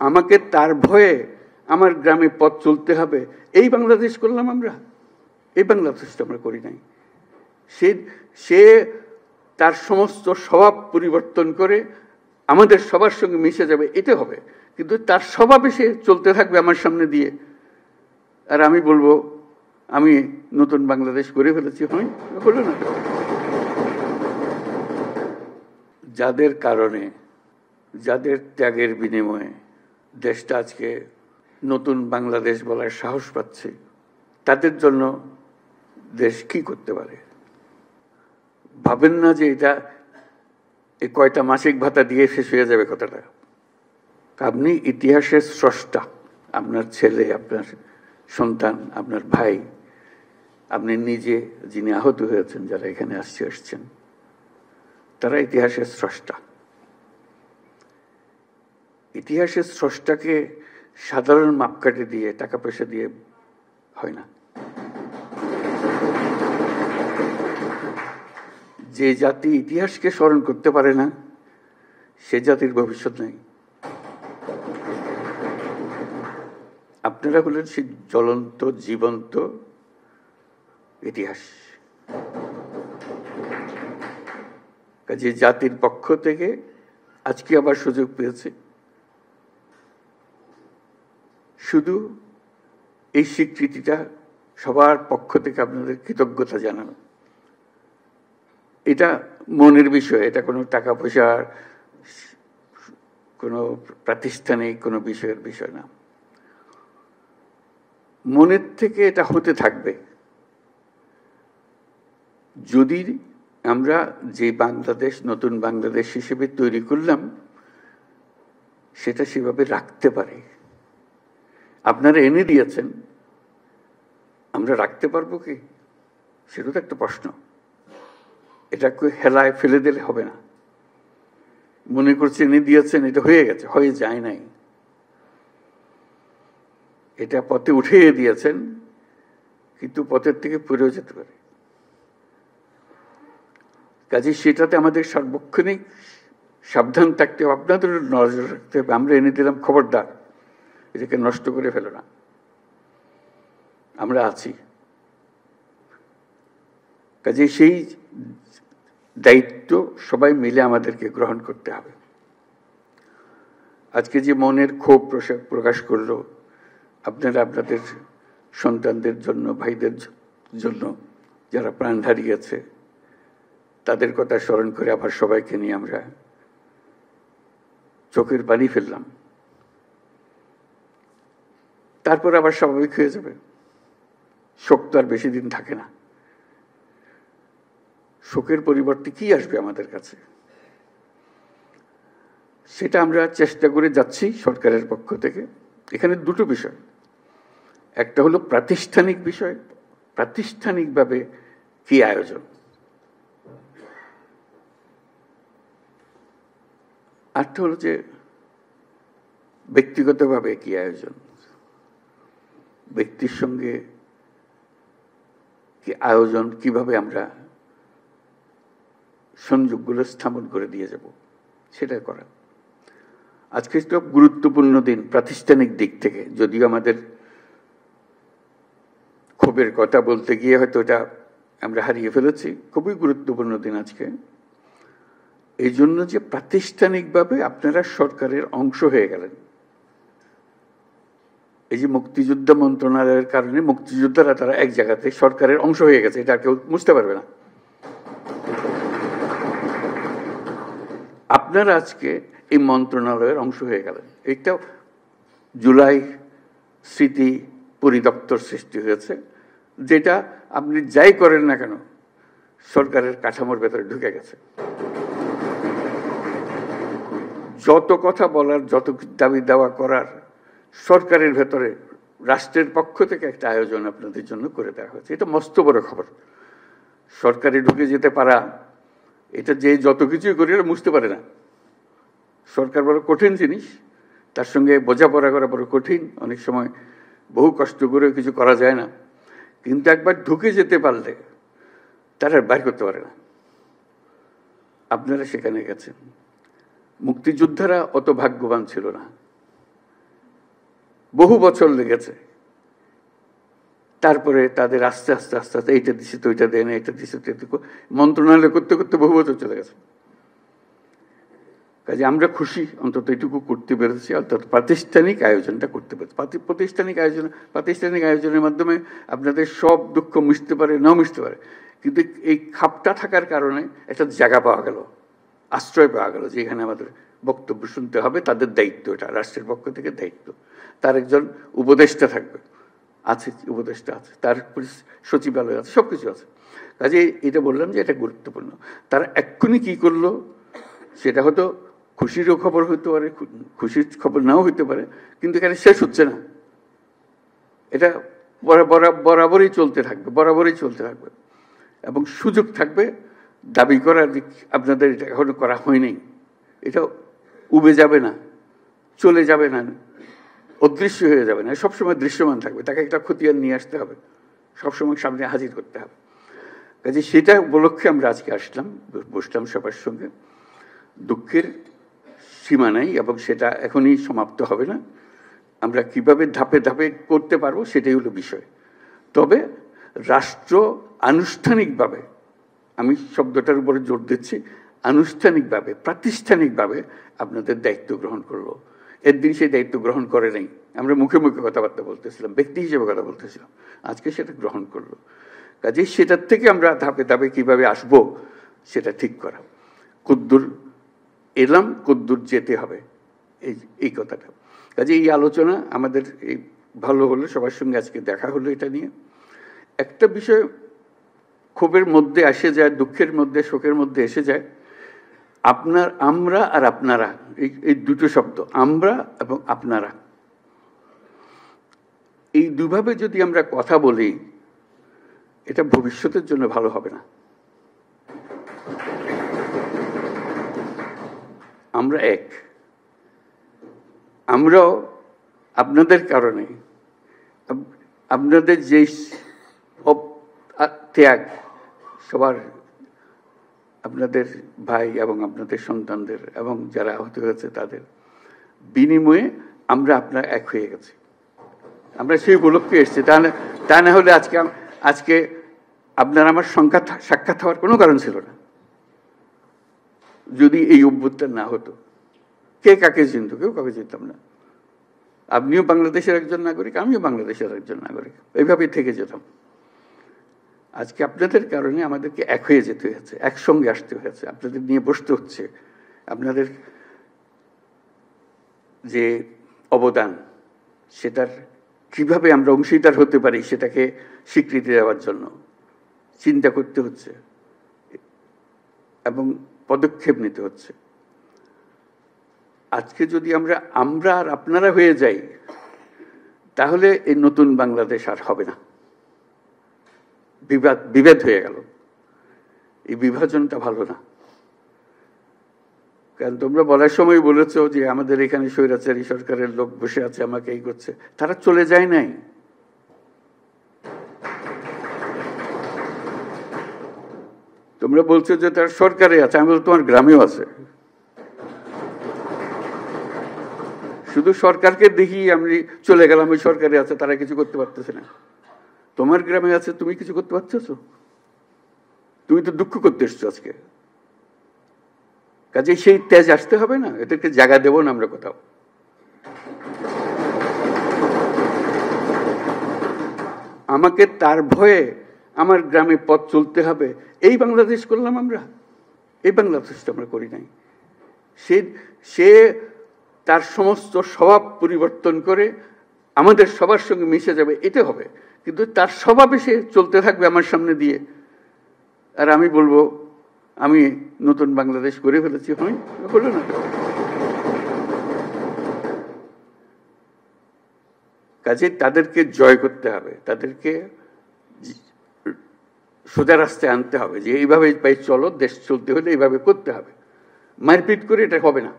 আমাকে তার ভয়ে আমার গ্রামে পথ চলতে হবে, এই বাংলাদেশ করলাম আমরা? এই বাংলাদেশটা আমরা করি নাই। সে তার সমস্ত স্বভাব পরিবর্তন করে আমাদের সবার সঙ্গে মিশে যাবে, এটা হবে। কিন্তু তার স্বভাবে সে চলতে থাকবে আমার সামনে দিয়ে, আর আমি বলবো আমি নতুন বাংলাদেশ করে ফেলেছি। হলো না। যাদের কারণে, যাদের ত্যাগের বিনিময়ে দেশটা আজকে নতুন বাংলাদেশ বলার সাহস পাচ্ছে, তাদের জন্য দেশ কি করতে পারে? ভাবেন না যে এটা এই কয়টা মাসিক ভাতা দিয়ে শেষ হয়ে যাবে কথাটা। আপনি ইতিহাসের স্রষ্টা। আপনার ছেলে, আপনার সন্তান, আপনার ভাই, আপনি নিজে যিনি আহত হয়েছেন, যারা এখানে আসছেন, তারা ইতিহাসের স্রষ্টা। ইতিহাসের স্রষ্টাকে সাধারণ মাপকাঠি দিয়ে, টাকা পয়সা দিয়ে হয় না। যে জাতি ইতিহাসকে স্মরণ করতে পারে না, সে জাতির ভবিষ্যৎ নেই। আপনারা হলেন সেই জ্বলন্ত জীবন্ত ইতিহাস। কাজে জাতির পক্ষ থেকে আজকে আবার সুযোগ পেয়েছে শুধু এই স্বীকৃতিটা সবার পক্ষ থেকে আপনাদের কৃতজ্ঞতা জানানো। এটা মনের বিষয়, এটা কোনো টাকা পয়সার, কোনো প্রাতিষ্ঠানিক কোনো বিষয়ের বিষয় না। মনের থেকে এটা হতে থাকবে যদি আমরা যে বাংলাদেশ, নতুন বাংলাদেশ হিসেবে তৈরি করলাম, সেটা সেভাবে রাখতে পারি। আপনারা এনে দিয়েছেন, আমরা রাখতে পারবো কি? সেটা তো একটা প্রশ্ন। এটাকে হেলায় ফেলে দিলে হবে না। মনে করছে এনে দিয়েছেন, এটা হয়ে গেছে, হয়ে যায় নাই। এটা পথে উঠিয়ে দিয়েছেন, কিন্তু পথের থেকে পড়েও যেতে পারে। কাজে সেটাতে আমাদের সার্বক্ষণিক সাবধান থাকতে হবে, আপনাদের নজর রাখতে হবে। আমরা এনে দিলাম, খবরদার এটাকে নষ্ট করে ফেলো না। আমরা আছি। কাজে সেই দায়িত্ব সবাই মিলে আমাদেরকে গ্রহণ করতে হবে। আজকে যে মনের ক্ষোভ প্রকাশ করলো, আপনারা আপনাদের সন্তানদের জন্য, ভাইদের জন্য যারা প্রাণ হারিয়েছে, তাদের কথা স্মরণ করে আবার সবাইকে নিয়ে আমরা চোখের পানি ফেললাম। তারপর আবার স্বাভাবিক হয়ে যাবে। শোক তো আর বেশি দিন থাকে না। শোকের পরিবর্তে কি আসবে আমাদের কাছে, সেটা আমরা চেষ্টা করে যাচ্ছি সরকারের পক্ষ থেকে। এখানে দুটো বিষয়, একটা হলো প্রাতিষ্ঠানিক বিষয়, প্রাতিষ্ঠানিকভাবে কি আয়োজন, আরেকটা হলো যে ব্যক্তিগতভাবে কি আয়োজন, ব্যক্তির সঙ্গে কি আয়োজন, কিভাবে আমরা সংযোগগুলো স্থাপন করে দিয়ে যাব, সেটা করা। আজকে তো গুরুত্বপূর্ণ দিন প্রাতিষ্ঠানিক দিক থেকে, যদিও আমাদের ক্ষোভের কথা বলতে গিয়ে হয়তো এটা আমরা হারিয়ে ফেলেছি। খুবই গুরুত্বপূর্ণ দিন আজকে, এই জন্য যে প্রাতিষ্ঠানিকভাবে আপনারা সরকারের অংশ হয়ে গেলেন। এই যে মুক্তিযুদ্ধ মন্ত্রণালয়ের কারণে মুক্তিযোদ্ধারা তারা এক জায়গাতে সরকারের অংশ হয়ে গেছে, এটা কেউ বুঝতে পারবে না। আপনারা আজকে এই মন্ত্রণালয়ের অংশ হয়ে গেলেন। এইটা জুলাই স্মৃতি পরিদপ্তর সৃষ্টি হয়েছে, যেটা আপনি যাই করেন না কেন সরকারের কাঠামোর ভেতরে ঢুকে গেছে। যত কথা বলার, যত দাবি দাওয়া করার সরকারের ভেতরে রাষ্ট্রের পক্ষ থেকে একটা আয়োজন আপনাদের জন্য করে দেওয়া হয়েছে। এটা মস্ত বড় খবর। সরকারে ঢুকে যেতে পারা, এটা যে যত কিছুই করি বুঝতে পারে না। সরকার বড় কঠিন জিনিস, তার সঙ্গে বোঝাপড়া করা বড় কঠিন। অনেক সময় বহু কষ্ট করে কিছু করা যায় না, কিন্তু একবার ঢুকে যেতে পারলে তারা বাইর করতে পারে না। আপনারা সেখানে গেছেন। মুক্তিযোদ্ধারা অত ভাগ্যবান ছিল না, বহু বছর লেগেছে। তারপরে তাদের আস্তে আস্তে আস্তে আস্তে এইটা দিছে তো ওইটা দেয় না, এটা দিছে তো এটা, মন্ত্রণালয় করতে করতে বহু বছর চলে গেছে। কাজে আমরা খুশি অন্তত এটুকু করতে পেরেছি, অর্থাৎ প্রাতিষ্ঠানিক আয়োজনটা করতে পেরেছি। প্রাতিষ্ঠানিক আয়োজনের মাধ্যমে আপনাদের সব দুঃখ মিশতে পারে, নাও মিশতে পারে, কিন্তু এই খাপটা থাকার কারণে একটা জায়গা পাওয়া গেল, আশ্রয় পাওয়া গেল, যে এখানে আমাদের বক্তব্য শুনতে হবে, তাদের দায়িত্ব, এটা রাষ্ট্রের পক্ষ থেকে দায়িত্ব। তার একজন উপদেষ্টা থাকবে, আছে উপদেষ্টা আছে, তার সচিবালয় আছে, সবকিছু আছে। কাজে এটা বললাম যে এটা গুরুত্বপূর্ণ। তারা এক্ষুনি কি করলো সেটা হয়তো খুশিরও খবর হইতে পারে, খুশির খবর নাও হইতে পারে, কিন্তু এখানে শেষ হচ্ছে না, এটা বরাবরই চলতে থাকবে, বরাবরই চলতে থাকবে। এবং সুযোগ থাকবে দাবি করার, আপনাদের এটা এখনো করা হয়নি, এটা উবে যাবে না, চলে যাবে না, অদৃশ্য হয়ে যাবে না, সবসময় দৃশ্যমান থাকবে। তাকে একটা খতিয়ান নিয়ে আসতে হবে, সবসময় সামনে হাজির করতে হবে। কাজে সেটা উপলক্ষে আমরা আজকে আসলাম, বসলাম সবার সঙ্গে। দুঃখের সীমা নাই এবং সেটা এখনই সমাপ্ত হবে না। আমরা কিভাবে ধাপে ধাপে করতে পারবো সেটাই হলো বিষয়। তবে রাষ্ট্র আনুষ্ঠানিকভাবে, আমি শব্দটার উপরে জোর দিচ্ছি, আনুষ্ঠানিকভাবে, প্রাতিষ্ঠানিকভাবে আপনাদের দায়িত্ব গ্রহণ করলো। একদিন সেই দায়িত্ব গ্রহণ করে নাই, আমরা মুখে মুখে কথাবার্তা বলতেছিলাম, ব্যক্তি হিসেবে কথা বলতেছিলাম, আজকে সেটা গ্রহণ করলো। কাজেই সেটার থেকে আমরা ধাপে ধাপে কিভাবে আসব সেটা ঠিক করা, কদ্দূর এলাম কদ্দূর যেতে হবে, এই কথাটা। কাজে এই আলোচনা আমাদের এই ভালো হলো, সবার সঙ্গে আজকে দেখা হলো। এটা নিয়ে একটা বিষয় ক্ষোভের মধ্যে আসে যায়, দুঃখের মধ্যে, শোকের মধ্যে এসে যায়, আমরা আর আপনারা, এই দুটো শব্দ, আমরা এবং আপনারা, এই দুভাবে যদি আমরা কথা বলি, এটা ভবিষ্যতের জন্য ভালো হবে না। আমরা এক, আমরাও আপনাদের কারণে, আপনাদের যে ত্যাগ, সবার, আপনাদের ভাই এবং আপনাদের সন্তানদের এবং যারা আহত হয়েছে তাদের বিনিময়ে আমরা আপনারা এক হয়ে গেছি, আমরা সেই উপলক্ষে এসেছি। তা না হলে আজকে আপনার আমার সাক্ষাৎ হওয়ার কোনো কারণ ছিল না। যদি এই অভ্যুত্থান না হতো, কে কাকে চিনত? কেউ কাকে চিনতাম না। আপনিও বাংলাদেশের একজন নাগরিক, আমিও বাংলাদেশের একজন নাগরিক, এইভাবেই থেকে যেতাম। আজকে আপনাদের কারণে আমাদেরকে এক হয়ে যেতে হয়েছে, একসঙ্গে আসতে হয়েছে, আপনাদের নিয়ে বসতে হচ্ছে। আপনাদের যে অবদান, সেটার কিভাবে আমরা অংশীদার হতে পারি সেটাকে স্বীকৃতি দেওয়ার জন্য চিন্তা করতে হচ্ছে এবং পদক্ষেপ নিতে হচ্ছে। আজকে যদি আমরা আর আপনারা হয়ে যাই, তাহলে এই নতুন বাংলাদেশ আর হবে না, বিভেদ হয়ে গেল। এই বিভাজনটা ভালো না। কারণ তোমরা বলার সময় বলেছো যে আমাদের এখানে স্বৈরাচারী সরকারের লোক বসে আছে, আমাকে এই করছে, তারা চলে যায় নাই। তোমরা বলছো যে তার সরকারে আছে, আমি বলছি তোমার গ্রামেও আছে। শুধু সরকারকে দেখি আমি চলে গেলাম, ওই সরকারে আছে, তারা কিছু করতে পারতেছে না। তোমার গ্রামে আছে, তুমি কিছু করতে পারতেছো? তুমি তো দুঃখ করতে এসছো আজকে। কাজে সেই তেজ আসতে হবে না, এদেরকে জায়গা দেবো না আমরা কোথাও। আমাকে তার ভয়ে আমার গ্রামে পথ চলতে হবে, এই বাংলাদেশ করলাম আমরা? এই বাংলাদেশটা আমরা করি নাই। সে তার সমস্ত স্বভাব পরিবর্তন করে আমাদের সবার সঙ্গে মিশে যাবে, এটা হবে। কিন্তু তার স্বভাবে সে চলতে থাকবে আমার সামনে দিয়ে, আর আমি বলবো আমি নতুন বাংলাদেশ করে ফেলেছি। হলো না। কাজে তাদেরকে জয় করতে হবে, তাদেরকে সোজা রাস্তায় আনতে হবে, যে এইভাবে চলো, দেশ চলতে হলে এইভাবে করতে হবে। মারপিট করে এটা হবে না।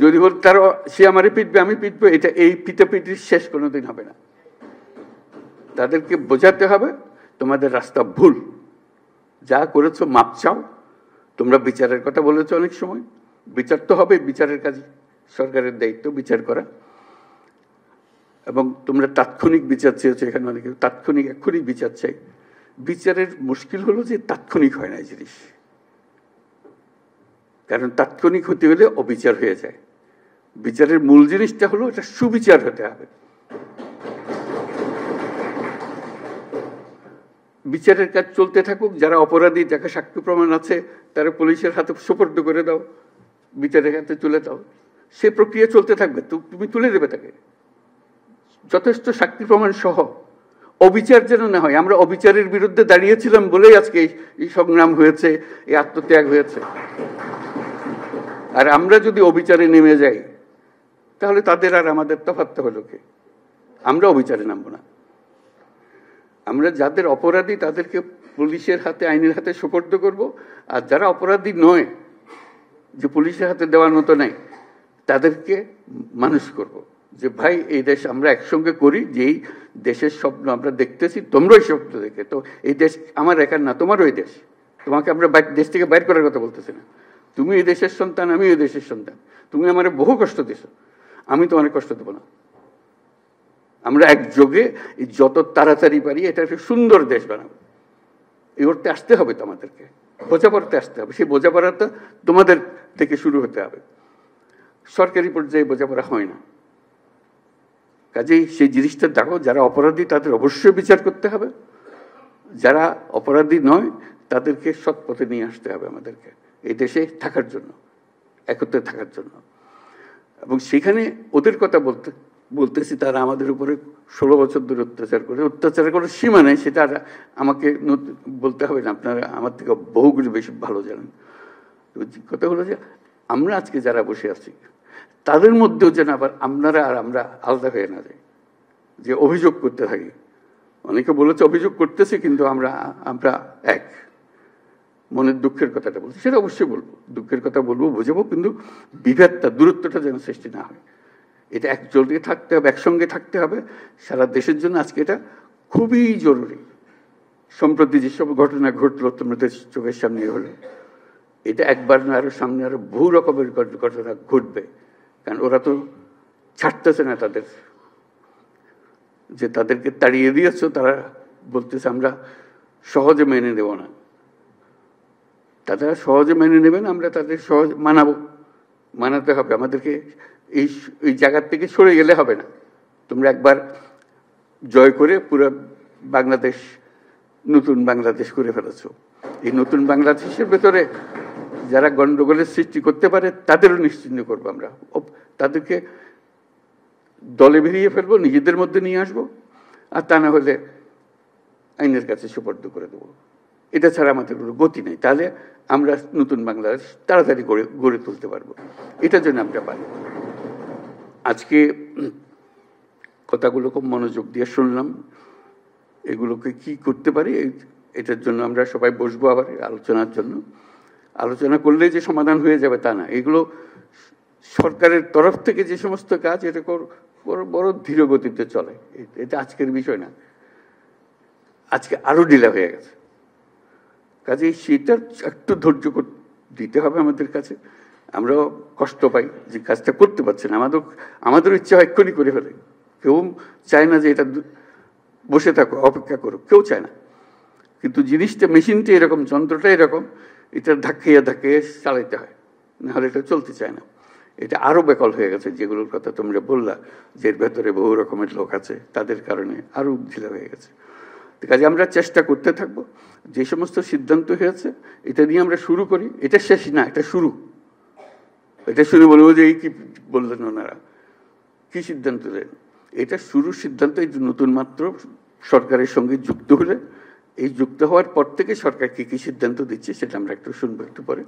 যদি বল তারও সে আমারে পিটবে, আমি পিটবো, এটা এই পিটাপিটির শেষ কোনোদিন হবে না। তাদেরকে বোঝাতে হবে তোমাদের রাস্তা ভুল, যা করেছো মাপ চাও। তোমরা বিচারের কথা বলেছো অনেক সময়, বিচার তো হবে, বিচারের কাজ সরকারের দায়িত্ব বিচার করা, এবং তোমরা তাৎক্ষণিক বিচার চেয়েছো, এখানে অনেকে তাৎক্ষণিক এক্ষুনি বিচার চাই। বিচারের মুশকিল হলো যে তাৎক্ষণিক হয় না এই জিনিস, কারণ তাৎক্ষণিক হতে হলে অবিচার হয়ে যায়। বিচারের মূল জিনিসটা হলো এটা সুবিচার হতে হবে। বিচারের কাজ চলতে থাকুক, যারা অপরাধী, যাকে সাক্ষ্য প্রমাণ আছে, তারা পুলিশের হাতে সুপর্দ করে দাও, বিচারের হাতে তুলে দাও, সে প্রক্রিয়া চলতে থাকবে। তুমি তুলে দেবে তাকে যথেষ্ট সাক্ষী প্রমাণ সহ। অবিচার যেন না হয়। আমরা অবিচারের বিরুদ্ধে দাঁড়িয়েছিলাম বলেই আজকে এই সংগ্রাম হয়েছে, এই আত্মত্যাগ হয়েছে। আর আমরা যদি অবিচারে নেমে যাই তাহলে তাদের আর আমাদের তফাৎ হলো কি? আমরা অবিচারে নামবো না। আমরা যাদের অপরাধী তাদেরকে পুলিশের হাতে, আইনের হাতে সুপর্দ করব, আর যারা অপরাধী নয়, যে পুলিশের হাতে দেওয়ার মতো নাই, তাদেরকে মানুষ করব যে ভাই এই দেশ আমরা একসঙ্গে করি, যেই দেশের স্বপ্ন আমরা দেখতেছি, তোমরাই স্বপ্ন দেখে। তো এই দেশ আমার একার না, তোমারও এই দেশ। তোমাকে আমরা দেশ থেকে বাইর করার কথা বলতেছি না। তুমি এই দেশের সন্তান, আমি এই দেশের সন্তান। তুমি আমার বহু কষ্ট দিছো, আমি তোমার কষ্ট দেবো না। আমরা একযোগে যত তাড়াতাড়ি পারি এটা একটা সুন্দর দেশ বানাবো। এই অর্থে আসতে হবে তো আমাদেরকে, বোঝাপড়াতে আসতে হবে। সেই বোঝাপড়াটা তোমাদের থেকে শুরু হতে হবে। সরকারি পর্যায়ে বোঝাপড়া হয় না। কাজেই সেই জিনিসটা দেখো, যারা অপরাধী তাদের অবশ্যই বিচার করতে হবে, যারা অপরাধী নয় তাদেরকে সৎ পথে নিয়ে আসতে হবে আমাদেরকে, এই দেশে থাকার জন্য, একত্রে থাকার জন্য। এবং সেখানে ওদের কথা বলতেছি, তারা আমাদের উপরে 16 বছর ধরে অত্যাচার করে, অত্যাচারের কোনো সীমা নেই। সেটা আমাকে বলতে হবে না, আপনারা আমার থেকে বহুগুলো বেশি ভালো জানেন। কথা হলো যে আমরা আজকে যারা বসে আছি তাদের মধ্যেও যেন আবার আপনারা আর আমরা আলাদা হয়ে না যাই, যে অভিযোগ করতে থাকি। অনেকে বলেছে অভিযোগ করতেছি, কিন্তু আমরা এক। মনের দুঃখের কথাটা বলছি, সেটা অবশ্যই বলবো, দুঃখের কথা বলবো, বোঝাবো, কিন্তু বিভেদটা, দূরত্বটা যেন সৃষ্টি না হয়। এটা একজোটে থাকতে হবে, একসঙ্গে থাকতে হবে সারা দেশের জন্য। আজকে এটা খুবই জরুরি। সম্প্রতি যেসব ঘটনা ঘটলো তোমাদের চোখের সামনে হলো, এটা একবার না, আরো সামনে আরো বহু রকমের ঘটনা ঘটবে। কারণ ওরা তো ছাড়তেছে না তাদের, যে তাদেরকে তাড়িয়ে দিয়েছ, তারা বলতেছে আমরা সহজে মেনে নেব না। তারা সহজে মেনে নেবেন, আমরা তাদের সহজ মানাতে হবে। আমাদেরকে এই জায়গার থেকে সরে গেলে হবে না। তোমরা একবার জয় করে পুরো বাংলাদেশ নতুন বাংলাদেশ করে ফেলেছ। এই নতুন বাংলাদেশের ভেতরে যারা গন্ডগোলের সৃষ্টি করতে পারে তাদেরও নিশ্চিহ্ন করবো আমরা। তাদেরকে দলে বেরিয়ে ফেলবো, নিজেদের মধ্যে নিয়ে আসবো, আর তা না হলে আইনের কাছে সুপর্দ করে দেবো। এটা ছাড়া আমাদের কোনো গতি নেই। তাহলে আমরা নতুন বাংলাদেশ তাড়াতাড়ি গড়ে তুলতে পারবো। এটার জন্য আমরা পারি। আজকে কথাগুলো খুব মনোযোগ দিয়ে শুনলাম। এগুলোকে কি করতে পারি, এটার জন্য আমরা সবাই বসবো আবার আলোচনার জন্য। আলোচনা করলে যে সমাধান হয়ে যাবে তা না। এগুলো সরকারের তরফ থেকে যে সমস্ত কাজ, এটা বড় ধীর গতিতে চলে। এটা আজকের বিষয় না, আজকে আরো ঢিলা হয়ে গেছে। কাজেই সেটা একটু ধৈর্য দিতে হবে আমাদের কাছে। আমরাও কষ্ট পাই যে কাজটা করতে পারছি না। আমাদের ইচ্ছা হয় এক্ষুনি করে ফেলে। কেউ চায় না যে এটা বসে থাকো, অপেক্ষা করো, কেউ চায় না। কিন্তু জিনিসটা, মেশিনটা এরকম, যন্ত্রটা এরকম, এটা ধাক্কিয়ে চালাইতে হয়, নাহলে এটা চলতে চায় না। এটা আরো বেকল হয়ে গেছে। যেগুলোর কথা তোমরা বললা, যে এর ভেতরে বহু রকমের লোক আছে, তাদের কারণে আরো ঢিলা হয়ে গেছে। কাজে আমরা চেষ্টা করতে থাকবো। যে সমস্ত সিদ্ধান্ত হয়েছে এটা নিয়ে আমরা শুরু করি। এটা শেষ না, এটা শুরু। এটা শুরু বলবো যে এই কি বললেন ওনারা, কি সিদ্ধান্ত দেন, এটা শুরুর সিদ্ধান্ত। এই নতুন মাত্র সরকারের সঙ্গে যুক্ত হলে, এই যুক্ত হওয়ার পর থেকে সরকার কি কি সিদ্ধান্ত দিচ্ছে সেটা আমরা একটু শুনবো একটু পরে।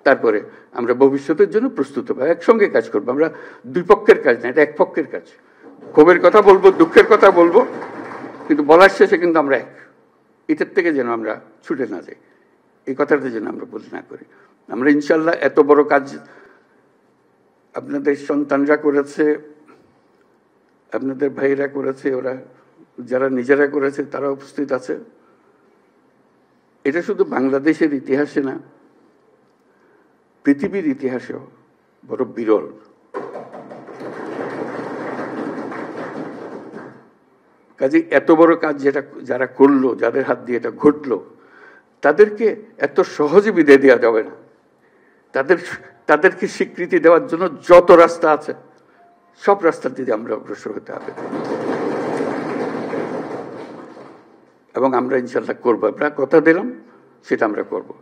তারপরে আমরা ভবিষ্যতের জন্য প্রস্তুত হবো, একসঙ্গে কাজ করবো। আমরা দুই পক্ষের কাজ না, এটা এক পক্ষের কাজ। ক্ষোভের কথা বলবো, দুঃখের কথা বলবো, কিন্তু বলার শেষে কিন্তু আমরা এক। এটার থেকে যেন আমরা ছুটে না যাই, এই কথাটা যেন আমরা বলে না করি। আমরা ইনশাল্লাহ এত বড় কাজ আপনাদের সন্তানরা করেছে, আপনাদের ভাইরা করেছে, ওরা যারা নিজেরা করেছে তারা উপস্থিত আছে। এটা শুধু বাংলাদেশের ইতিহাসে না, পৃথিবীর ইতিহাসেও বড় বিরল। কাজে এত বড় কাজ যেটা যারা করলো, যাদের হাত দিয়ে এটা ঘটলো, তাদেরকে এত সহজে বিদায় দেওয়া যাবে না। তাদেরকে স্বীকৃতি দেওয়ার জন্য যত রাস্তা আছে সব রাস্তা দিয়ে আমরা অগ্রসর হতে হবে, এবং আমরা ইনশাল্লাহ করবো। আমরা কথা দিলাম, সেটা আমরা করবো।